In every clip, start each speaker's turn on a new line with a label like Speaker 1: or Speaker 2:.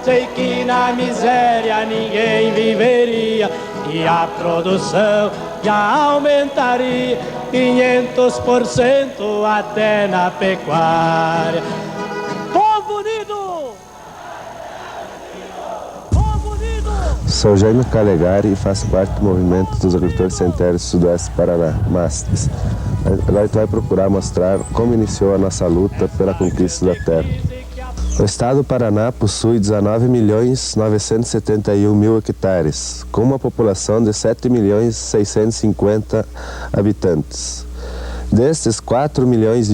Speaker 1: sei que na miséria ninguém viveria e a produção já aumentaria 500% até na pecuária. Povo unido! Povo unido!
Speaker 2: Sou Jaime Calegari e faço parte do movimento dos agricultores sem terra do Sudoeste do Paraná, MASTES. Agora a gente vai procurar mostrar como iniciou a nossa luta pela conquista da terra. O estado do Paraná possui 19.971.000 hectares, com uma população de 7.650.000 habitantes. Destes, 4,5 milhões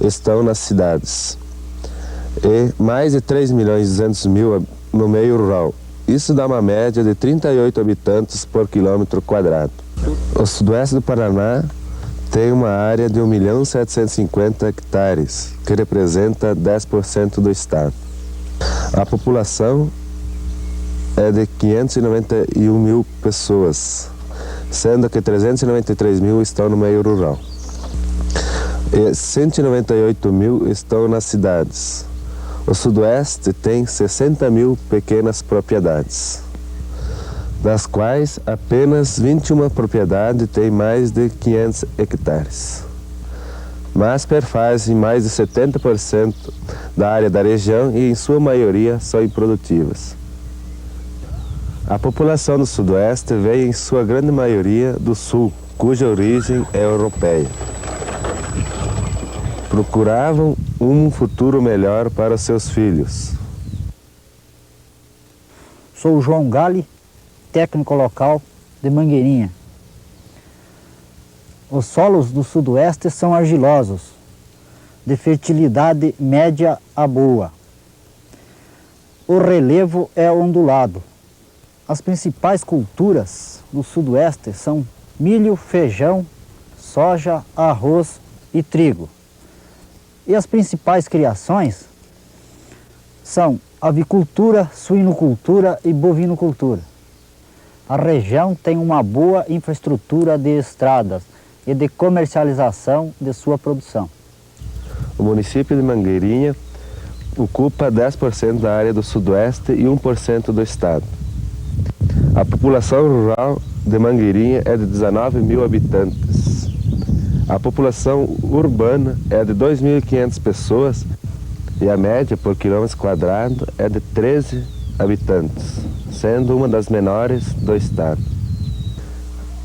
Speaker 2: estão nas cidades e mais de 3.200.000 no meio rural. Isso dá uma média de 38 habitantes por quilômetro quadrado. O sudoeste do Paraná tem uma área de 1.750.000 hectares, que representa 10% do estado. A população é de 591.000 pessoas, sendo que 393.000 estão no meio rural. E 198.000 estão nas cidades. O sudoeste tem 60.000 pequenas propriedades, das quais apenas 21 propriedades têm mais de 500 hectares. Mas perfazem mais de 70% da área da região e, em sua maioria, são improdutivas. A população do sudoeste vem, em sua grande maioria, do sul, cuja origem é europeia. Procuravam um futuro melhor para seus filhos.
Speaker 3: Sou o João Gali, técnico local de Mangueirinha. Os solos do sudoeste são argilosos, de fertilidade média a boa. O relevo é ondulado. As principais culturas do sudoeste são milho, feijão, soja, arroz e trigo. E as principais criações são avicultura, suinocultura e bovinocultura. A região tem uma boa infraestrutura de estradas e de comercialização de sua produção.
Speaker 2: O município de Mangueirinha ocupa 10% da área do sudoeste e 1% do estado. A população rural de Mangueirinha é de 19.000 habitantes. A população urbana é de 2.500 pessoas e a média por quilômetro quadrado é de 13 habitantes, sendo uma das menores do estado.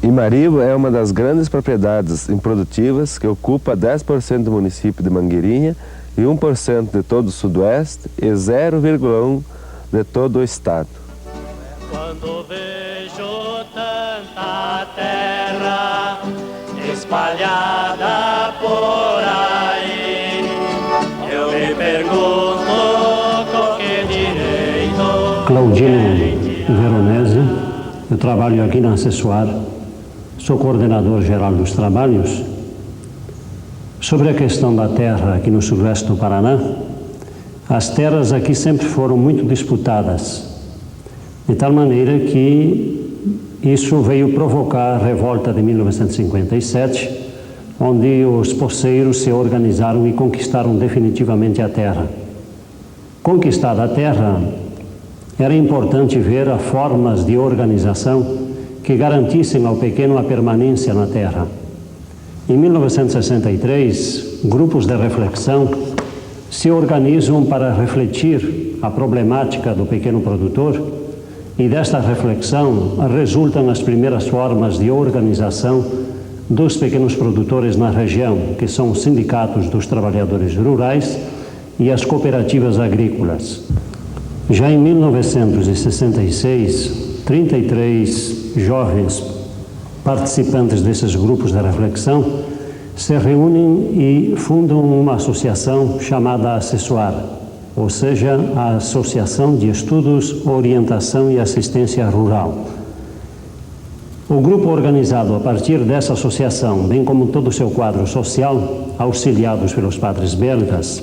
Speaker 2: Imaribo é uma das grandes propriedades improdutivas que ocupa 10% do município de Mangueirinha e 1% de todo o sudoeste e 0,1% de todo o estado.
Speaker 1: Quando vejo tanta terra espalhada por aí, eu me pergunto com que direito.
Speaker 4: Claudino Veronese, eu trabalho aqui na Acessuar, sou coordenador geral dos trabalhos. Sobre a questão da terra aqui no sudoeste do Paraná, as terras aqui sempre foram muito disputadas, de tal maneira que isso veio provocar a revolta de 1957, onde os poceiros se organizaram e conquistaram definitivamente a terra. Conquistada a terra, era importante ver as formas de organização que garantissem ao pequeno a permanência na terra. Em 1963, grupos de reflexão se organizam para refletir a problemática do pequeno produtor e desta reflexão resultam as primeiras formas de organização dos pequenos produtores na região, que são os sindicatos dos trabalhadores rurais e as cooperativas agrícolas. Já em 1966, 33 jovens participantes desses grupos de reflexão se reúnem e fundam uma associação chamada Acessuar, ou seja, a Associação de Estudos, Orientação e Assistência Rural. O grupo organizado a partir dessa associação, bem como todo o seu quadro social, auxiliados pelos padres belgas,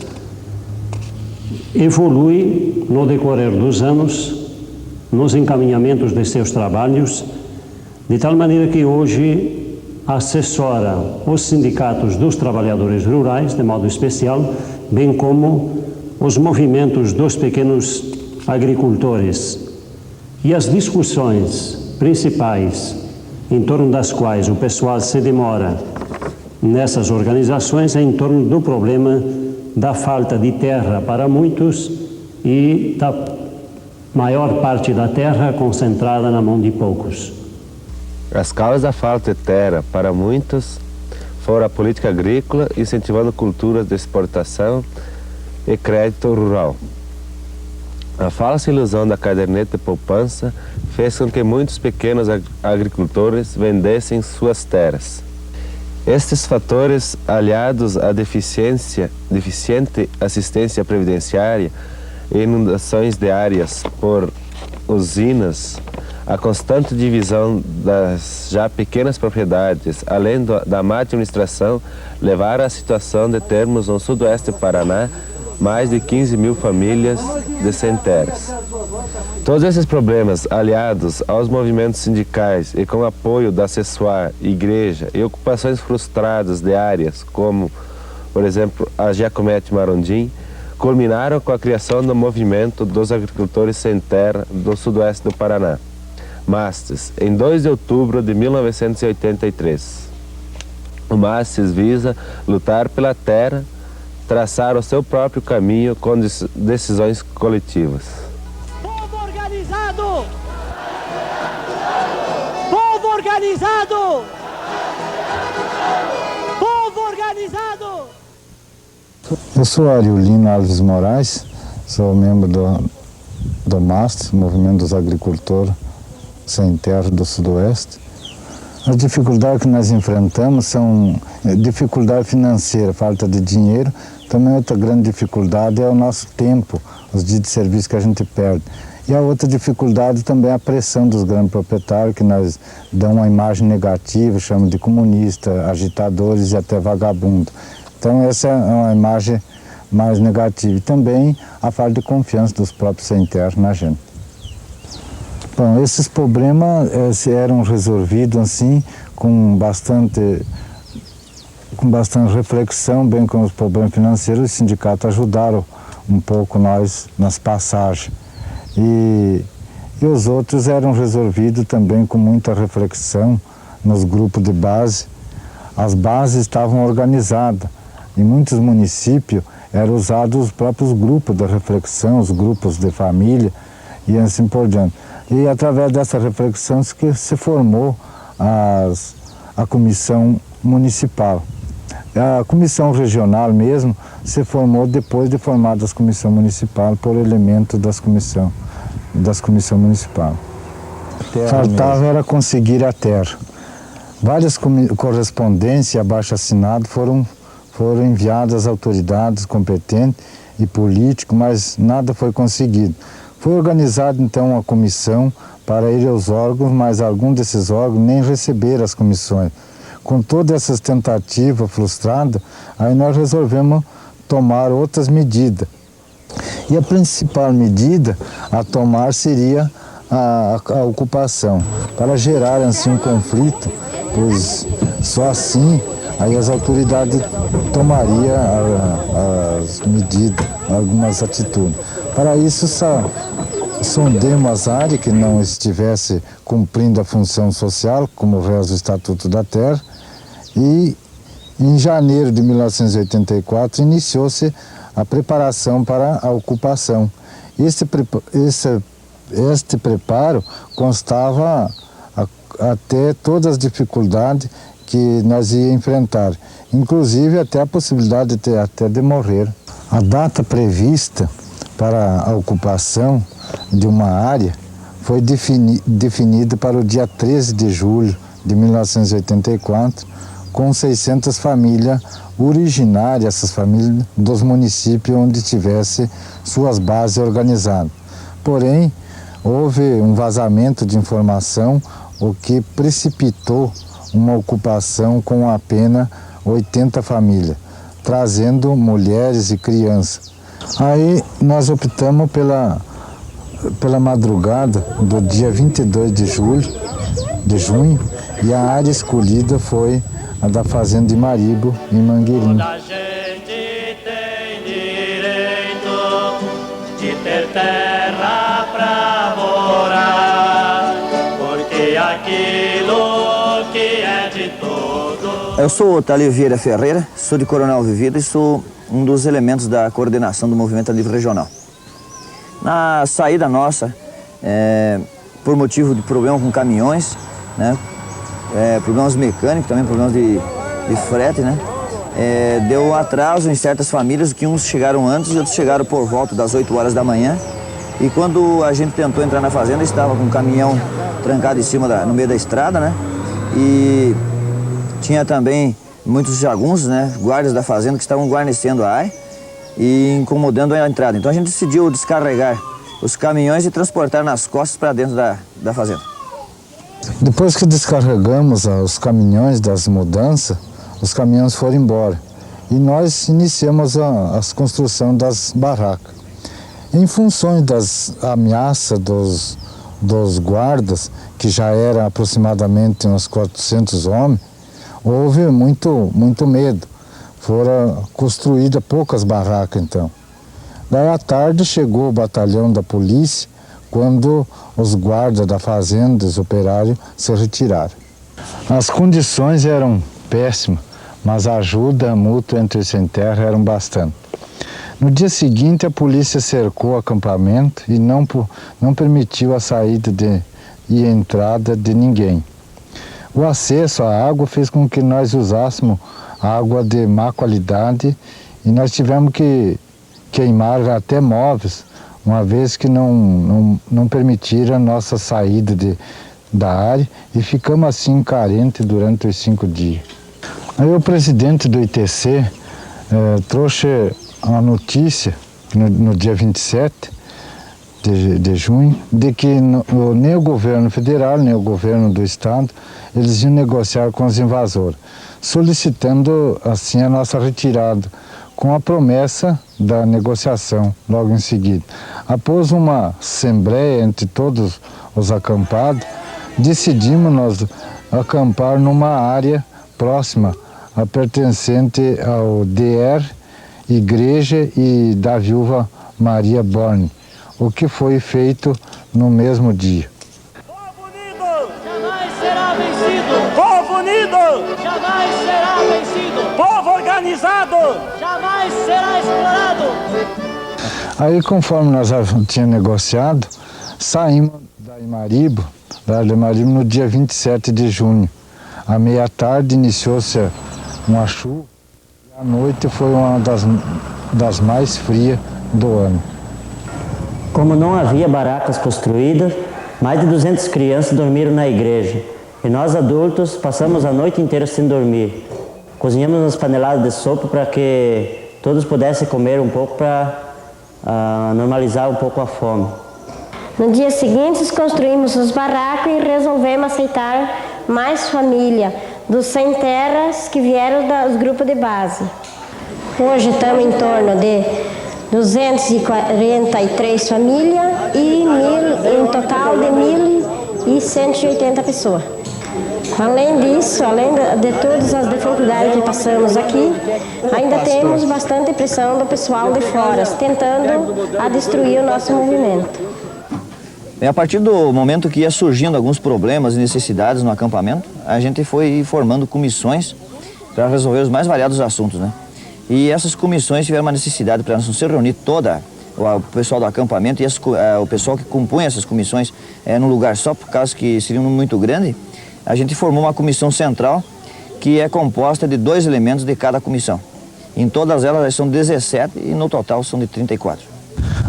Speaker 4: evolui no decorrer dos anos nos encaminhamentos de seus trabalhos, de tal maneira que hoje assessora os sindicatos dos trabalhadores rurais, de modo especial, bem como os movimentos dos pequenos agricultores. E as discussões principais em torno das quais o pessoal se demora nessas organizações é em torno do problema da falta de terra para muitos e da maior parte da terra concentrada na mão de poucos.
Speaker 2: As causas da falta de terra para muitos foram a política agrícola, incentivando culturas de exportação e crédito rural. A falsa ilusão da caderneta de poupança fez com que muitos pequenos agricultores vendessem suas terras. Estes fatores, aliados à deficiente assistência previdenciária e inundações de áreas por usinas, a constante divisão das já pequenas propriedades, além da má administração, levaram à situação de termos no sudoeste do Paraná mais de 15 mil famílias de sem terras. Todos esses problemas, aliados aos movimentos sindicais e com o apoio da CESUAR, igreja e ocupações frustradas de áreas como, por exemplo, a Giacomete Marondim, culminaram com a criação do movimento dos agricultores sem terra do sudoeste do Paraná, MASTES, em 2 de outubro de 1983. O MASTES visa lutar pela terra, traçar o seu próprio caminho com decisões coletivas.
Speaker 1: Povo organizado! Povo organizado! Povo organizado!
Speaker 5: Eu sou Ariolino Alves Moraes, sou membro do MASTES, Movimento dos Agricultores Sem Terra do Sudoeste. As dificuldades que nós enfrentamos são dificuldade financeira, falta de dinheiro. Também outra grande dificuldade é o nosso tempo, os dias de serviço que a gente perde. E a outra dificuldade também é a pressão dos grandes proprietários, que nós dão uma imagem negativa, chamam de comunista, agitadores e até vagabundo. Então essa é uma imagem mais negativa. E também a falta de confiança dos próprios sem terra na gente. Bom, esses problemas eram resolvidos assim, com bastante reflexão, bem como os problemas financeiros. Os sindicatos ajudaram um pouco nós nas passagens. E os outros eram resolvidos também com muita reflexão nos grupos de base. As bases estavam organizadas. Em muitos municípios eram usados os próprios grupos de reflexão, os grupos de família e assim por diante. E através dessa reflexão que se formou a comissão municipal. A comissão regional mesmo se formou depois de formada a comissão municipal por elementos das comissões municipais. Faltava era conseguir a terra. Várias correspondências e abaixo-assinado foram enviadas às autoridades competentes e políticos, mas nada foi conseguido. Foi organizada então uma comissão para ir aos órgãos, mas alguns desses órgãos nem receberam as comissões. Com todas essas tentativas frustradas, aí nós resolvemos tomar outras medidas. E a principal medida a tomar seria a ocupação, para gerar assim um conflito, pois só assim aí as autoridades tomariam as medidas, algumas atitudes. Para isso, sondemos as áreas que não estivesse cumprindo a função social, como reza o Estatuto da Terra, e em janeiro de 1984 iniciou-se a preparação para a ocupação. Este preparo constava até todas as dificuldades que nós ia enfrentar, inclusive até a possibilidade de morrer. A data prevista para a ocupação de uma área foi definida para o dia 13 de julho de 1984, com 600 famílias originárias, essas famílias dos municípios onde tivesse suas bases organizadas. Porém, houve um vazamento de informação, o que precipitou uma ocupação com apenas 80 famílias, trazendo mulheres e crianças. Aí nós optamos pela madrugada do dia 22 de junho, e a área escolhida foi a da Fazenda de Maribo, em Mangueirinho.
Speaker 1: Toda gente tem direito de ter terra
Speaker 6: Eu sou Otálio Vieira Ferreira, sou de Coronel Vivida e sou um dos elementos da coordenação do Movimento a Nível Regional. Na saída nossa, por motivo de problema com caminhões, né, problemas mecânicos, também problemas de frete, né, deu atraso em certas famílias, que uns chegaram antes e outros chegaram por volta das 8 horas da manhã. E quando a gente tentou entrar na fazenda, estava com um caminhão trancado em cima, no meio da estrada, né, e tinha também muitos jagunços, né, guardas da fazenda que estavam guarnecendo a área e incomodando a entrada. Então a gente decidiu descarregar os caminhões e transportar nas costas para dentro da fazenda.
Speaker 5: Depois que descarregamos os caminhões das mudanças, os caminhões foram embora e nós iniciamos a construção das barracas. Em função das ameaças dos guardas, que já eram aproximadamente uns 400 homens, houve muito medo. Foram construídas poucas barracas, então. Daí à tarde chegou o batalhão da polícia, quando os guardas da fazenda, os operários, se retiraram. As condições eram péssimas, mas a ajuda mútua entre os sem terra eram bastante. No dia seguinte, a polícia cercou o acampamento e não permitiu a saída e a entrada de ninguém. O acesso à água fez com que nós usássemos água de má qualidade e nós tivemos que queimar até móveis, uma vez que não permitiram a nossa saída da área e ficamos assim carentes durante os 5 dias. Aí o presidente do ITC trouxe a notícia no dia 27 de junho, de que nem o governo federal, nem o governo do estado, eles iam negociar com os invasores, solicitando assim a nossa retirada, com a promessa da negociação logo em seguida. Após uma assembleia entre todos os acampados, decidimos nós acampar numa área próxima, a pertencente ao DR, Igreja e da Viúva Maria Borne, o que foi feito no mesmo dia.
Speaker 1: Povo unido jamais será vencido. Povo unido jamais será vencido. Povo organizado jamais será explorado.
Speaker 5: Aí, conforme nós já tínhamos negociado, saímos da Imaribo no dia 27 de junho. À meia-tarde iniciou-se uma chuva. A noite foi uma das mais frias do ano.
Speaker 7: Como não havia barracas construídas, mais de 200 crianças dormiram na igreja. E nós adultos passamos a noite inteira sem dormir. Cozinhamos umas paneladas de sopa para que todos pudessem comer um pouco para normalizar um pouco a fome.
Speaker 8: No dia seguinte, construímos os barracos e resolvemos aceitar mais família dos sem terras que vieram dos grupos de base. Hoje estamos em torno de 243 famílias e em total de 1.180 pessoas. Além disso, além de todas as dificuldades que passamos aqui, ainda temos bastante pressão do pessoal de fora, tentando destruir o nosso movimento.
Speaker 6: A partir do momento que ia surgindo alguns problemas e necessidades no acampamento, a gente foi formando comissões para resolver os mais variados assuntos, né? E essas comissões tiveram uma necessidade para não se reunir toda o pessoal do acampamento e o pessoal que compunha essas comissões num lugar só, por causa que seria muito grande. A gente formou uma comissão central que é composta de 2 elementos de cada comissão. Em todas elas são 17 e no total são de 34.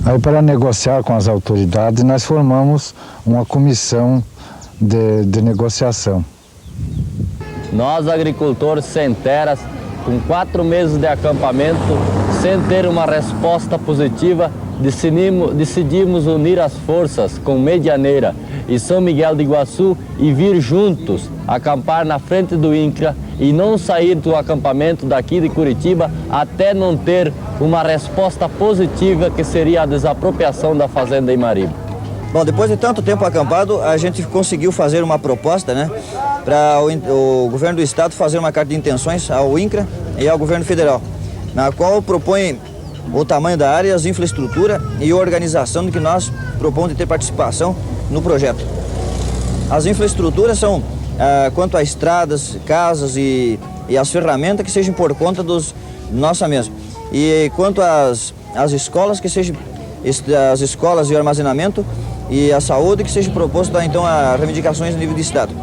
Speaker 5: Aí, para negociar com as autoridades, nós formamos uma comissão de negociação.
Speaker 9: Nós, agricultores sem terras, com 4 meses de acampamento, sem ter uma resposta positiva, decidimos unir as forças com Medianeira e São Miguel de Iguaçu e vir juntos acampar na frente do INCRA e não sair do acampamento daqui de Curitiba até não ter uma resposta positiva, que seria a desapropriação da fazenda Imaribo.
Speaker 6: Bom, depois de tanto tempo acampado, a gente conseguiu fazer uma proposta, né, para o governo do estado fazer uma carta de intenções ao INCRA e ao governo federal, na qual propõe o tamanho da área, as infraestruturas e a organização que nós propomos de ter participação no projeto. As infraestruturas são quanto a estradas, casas e e as ferramentas que sejam por conta nossa mesma. E quanto às escolas, que sejam as escolas e o armazenamento e a saúde, que seja proposto então a reivindicações a nível de Estado.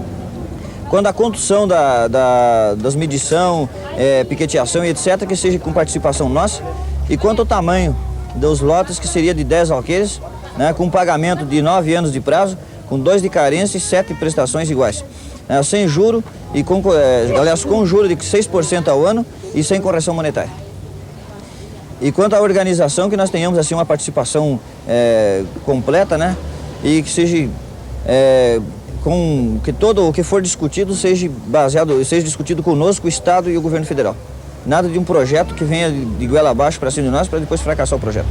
Speaker 6: Quando a condução das medição, piqueteação e etc., que seja com participação nossa. E quanto ao tamanho dos lotes, que seria de 10 alqueires, né, com pagamento de 9 anos de prazo, com 2 de carência e 7 prestações iguais. Sem juro, e com juro de 6% ao ano e sem correção monetária. E quanto à organização, que nós tenhamos assim uma participação completa, né, e que seja que todo o que for discutido seja discutido conosco, o Estado e o Governo Federal. Nada de um projeto que venha de goela abaixo para cima de nós para depois fracassar o projeto.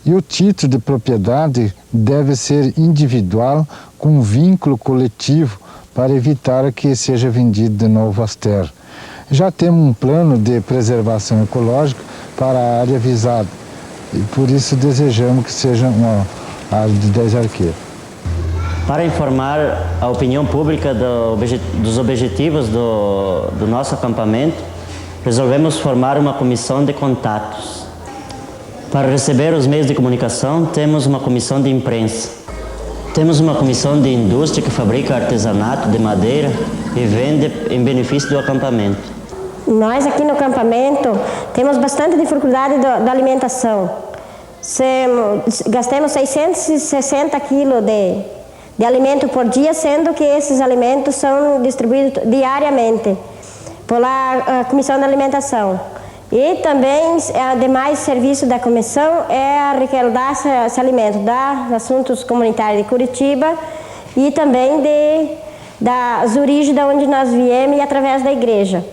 Speaker 5: E o título de propriedade deve ser individual, com vínculo coletivo, para evitar que seja vendido de novo as terras. Já temos um plano de preservação ecológica para a área visada, e por isso desejamos que seja uma área de 10 arqueiros.
Speaker 7: Para informar a opinião pública dos objetivos do nosso acampamento, resolvemos formar uma comissão de contatos. Para receber os meios de comunicação, temos uma comissão de imprensa. Temos uma comissão de indústria que fabrica artesanato de madeira e vende em benefício do acampamento.
Speaker 8: Nós aqui no acampamento temos bastante dificuldade da alimentação. Gastamos 660 quilos de alimento por dia, sendo que esses alimentos são distribuídos diariamente pela Comissão da Alimentação. E também, demais serviço da comissão é arrecadar esse alimento da Assuntos Comunitários de Curitiba e também das origens de onde nós viemos e através da igreja.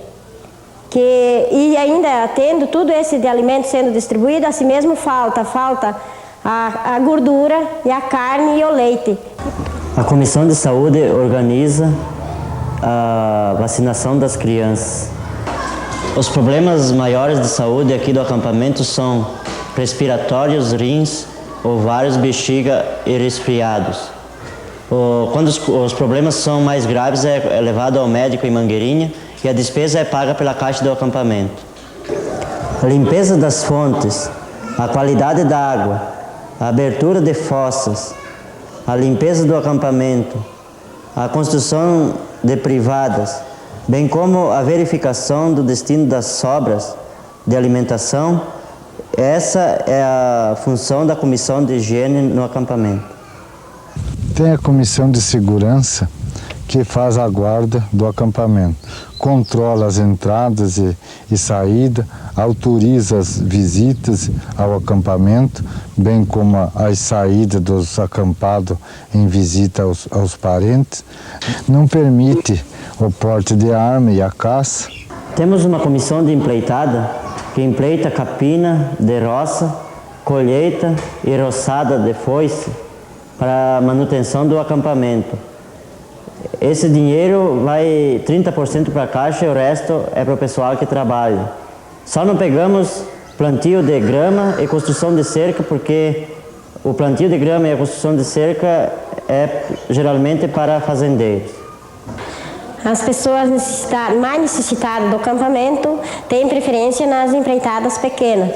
Speaker 8: E ainda tendo tudo esse de alimento sendo distribuído, assim mesmo falta a gordura e a carne e o leite.
Speaker 7: A Comissão de Saúde organiza a vacinação das crianças. Os problemas maiores de saúde aqui do acampamento são respiratórios, rins, ovários, bexiga e resfriados. Quando os problemas são mais graves, é levado ao médico em Mangueirinha e a despesa é paga pela Caixa do acampamento. A limpeza das fontes, a qualidade da água, a abertura de fossas, a limpeza do acampamento, a construção de privadas, bem como a verificação do destino das sobras de alimentação, essa é a função da Comissão de Higiene no acampamento.
Speaker 5: Tem a Comissão de Segurança, que faz a guarda do acampamento, controla as entradas e saídas, autoriza as visitas ao acampamento, bem como as saídas dos acampados em visita aos parentes, não permite o porte de arma e a caça.
Speaker 7: Temos uma comissão de empleitada que empleita capina de roça, colheita e roçada de foice para a manutenção do acampamento. Esse dinheiro vai 30% para a Caixa e o resto é para o pessoal que trabalha. Só não pegamos plantio de grama e construção de cerca, porque o plantio de grama e a construção de cerca é geralmente para fazendeiros.
Speaker 8: As pessoas mais necessitadas do acampamento têm preferência nas empreitadas pequenas.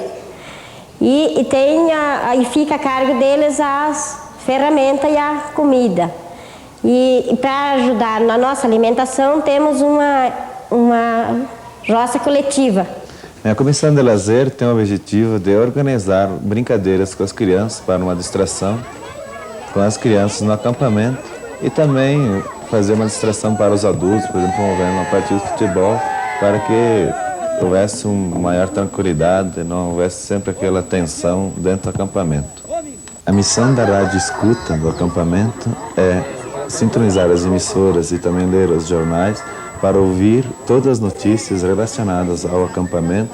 Speaker 8: E fica a cargo deles as ferramentas e a comida. E para ajudar na nossa alimentação, temos uma roça coletiva.
Speaker 2: A Comissão de Lazer tem o objetivo de organizar brincadeiras com as crianças para uma distração com as crianças no acampamento e também fazer uma distração para os adultos, por exemplo, promovendo uma partida de futebol para que houvesse uma maior tranquilidade, não houvesse sempre aquela tensão dentro do acampamento. A missão da rádio escuta do acampamento é sintonizar as emissoras e também ler os jornais para ouvir todas as notícias relacionadas ao acampamento,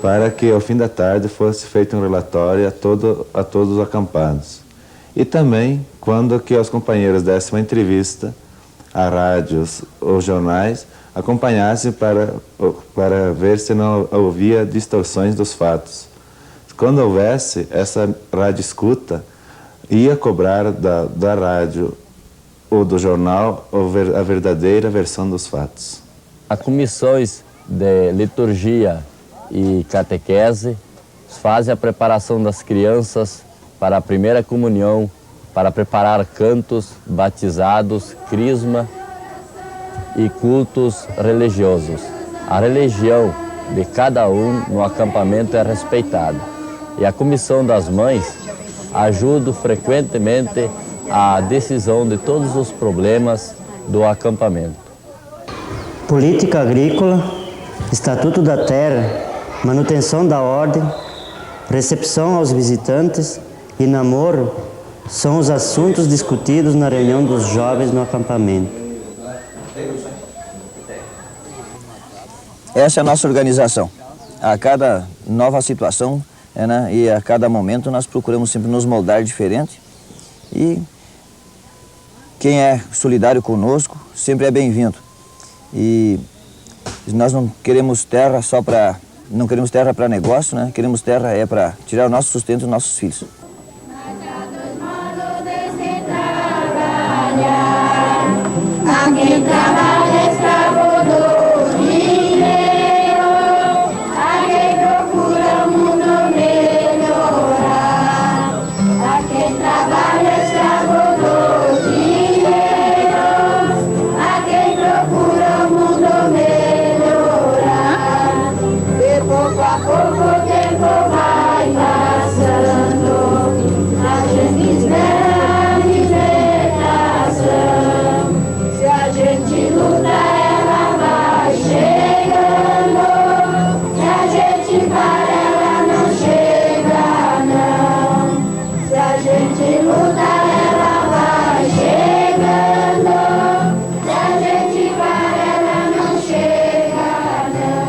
Speaker 2: para que ao fim da tarde fosse feito um relatório a todos os acampados. E também, quando que os companheiros dessem uma entrevista a rádios ou jornais, acompanhassem para ver se não havia distorções dos fatos. Quando houvesse, essa rádio escuta ia cobrar da rádio ou do jornal a verdadeira versão dos fatos.
Speaker 9: As comissões de liturgia e catequese, fazem a preparação das crianças para a primeira comunhão, para preparar cantos, batizados, crisma e cultos religiosos. A religião de cada um no acampamento é respeitada. E a Comissão das Mães ajuda frequentemente a decisão de todos os problemas do acampamento.
Speaker 7: Política agrícola, Estatuto da Terra, manutenção da ordem, recepção aos visitantes e namoro são os assuntos discutidos na reunião dos jovens no acampamento.
Speaker 6: Essa é a nossa organização. A cada nova situação e a cada momento nós procuramos sempre nos moldar diferente. E quem é solidário conosco sempre é bem-vindo. E nós não queremos terra não queremos terra para negócio, né? Queremos terra para tirar o nosso sustento dos nossos filhos.
Speaker 10: A quem trabalha escravo do dinheiro, a quem procura o mundo melhorar. A quem trabalha escravo do dinheiro, a quem procura o mundo melhorar. E pouco a pouco o tempo vai passando, a gente espera a libertação. Se a gente luta, ela vai chegando. Se a gente para, ela não chega, não. Se a gente luta, ela vai chegando. Se a gente para, ela não chega, não.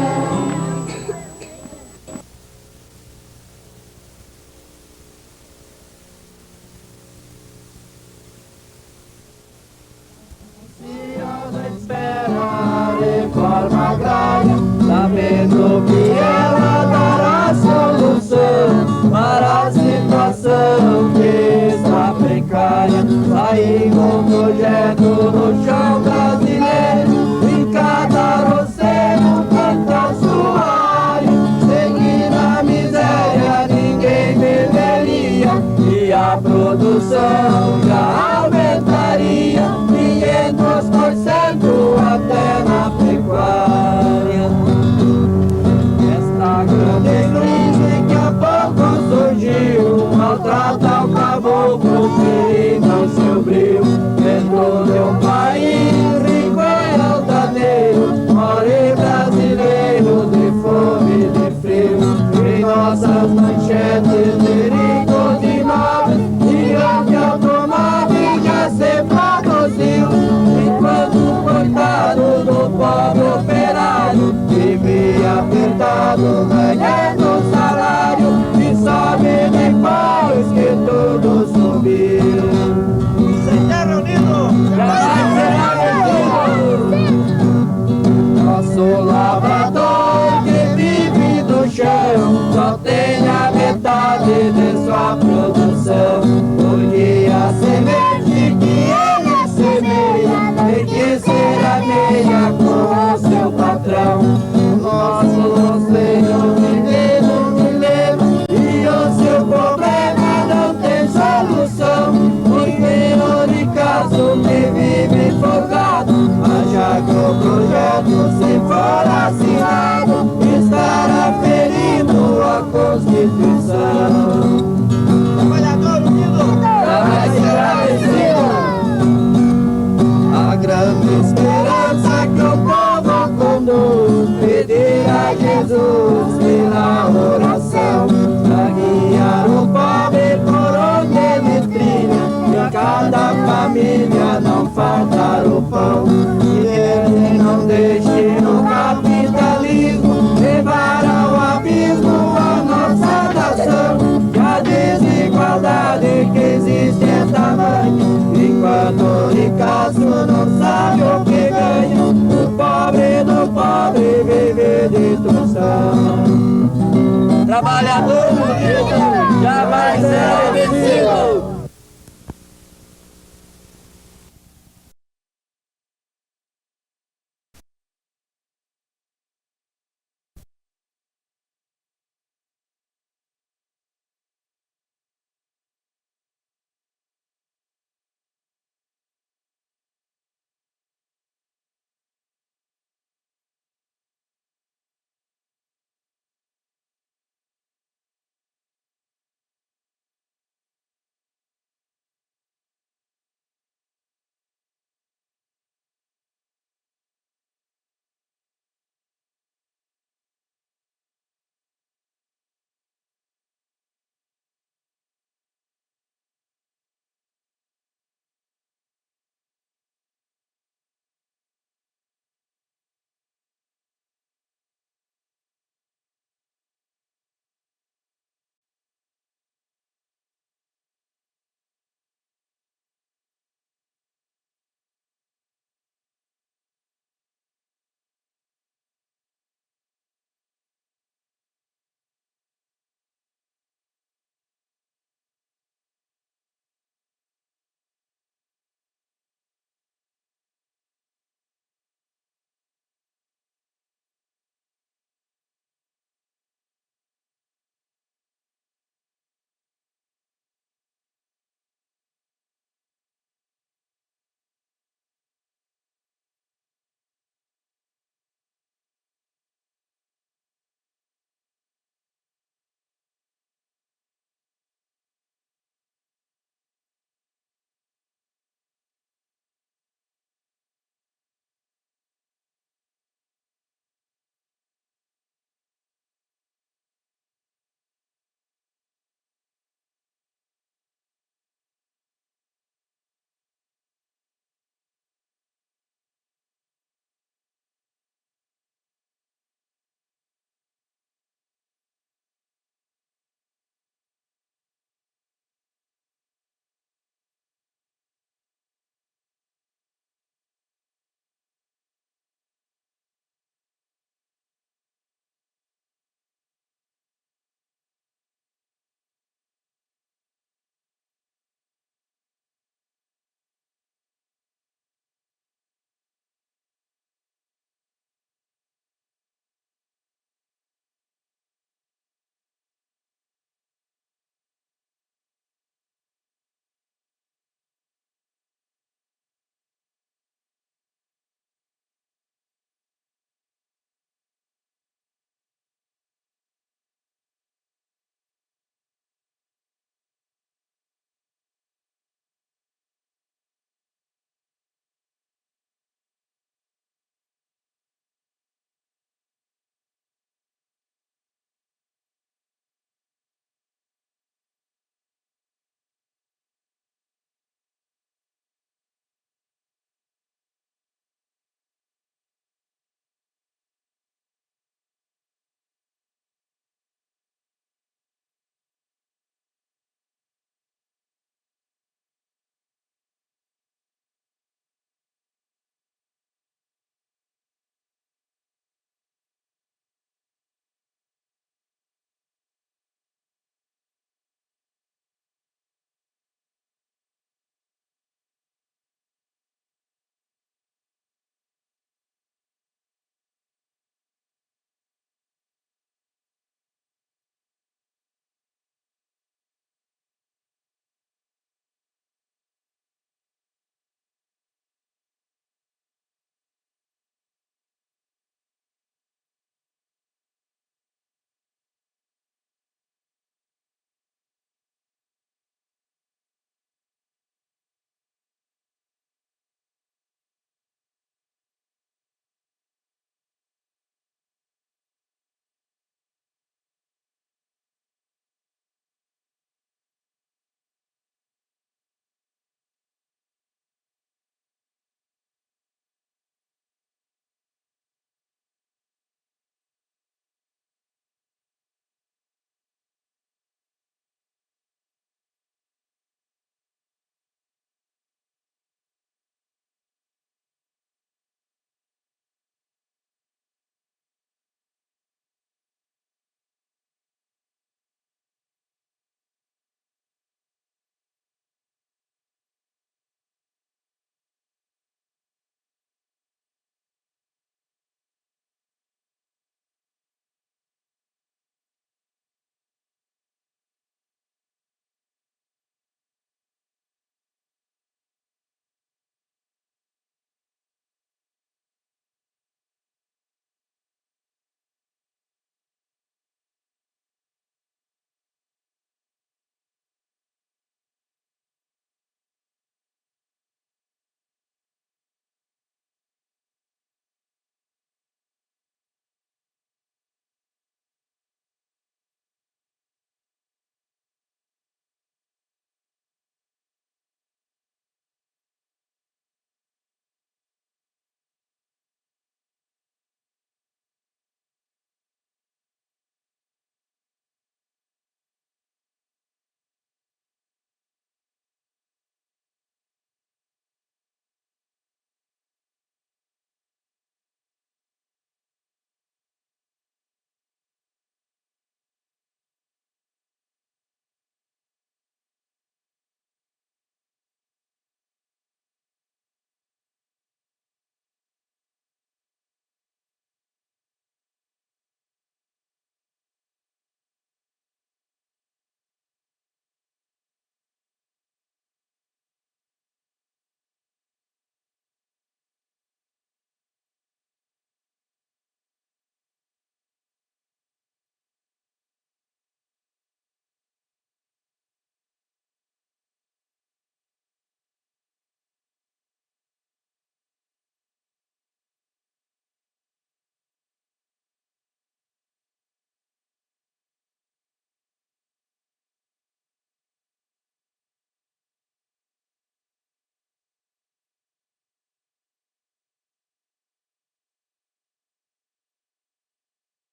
Speaker 1: Reforma agrária, sabendo que ela dará solução para a situação que está precária. Saiu um projeto no chão brasileiro, em cada roceiro planta sua área. Seguindo a miséria, ninguém viveria e a produção já aumentaria 500% até na pecuária. Esta grande crise que há pouco surgiu maltrata o caboclo, ferindo o seu brio. Dentro do país rico é altaneiro, more brasileiro de fome e de frio. Em nossas manchetes de ricos e nobres, gigante automóvel já se produziu, enquanto o coitado do pobre operário vive apertado, ganhando salário e sobe depois que tudo subiu. Sem terra unido, jamais será vencido. Nosso lavrador que vive do chão só tem a metade de sua produção, porque a semente que ele semeia tem que ser a meia com o seu patrão. O nosso roceiro vive no milênio e o seu problema não tem solução. Porque no caso que vive folgado, haja que o projeto se for assinado, estará ferindo a Constituição. Trabalhador unido, jamais será vencido. A grande esperança que o povo conduz, pedir a Jesus pela oração, pra guiar o pobre por onde ele trilha, e a cada família não falta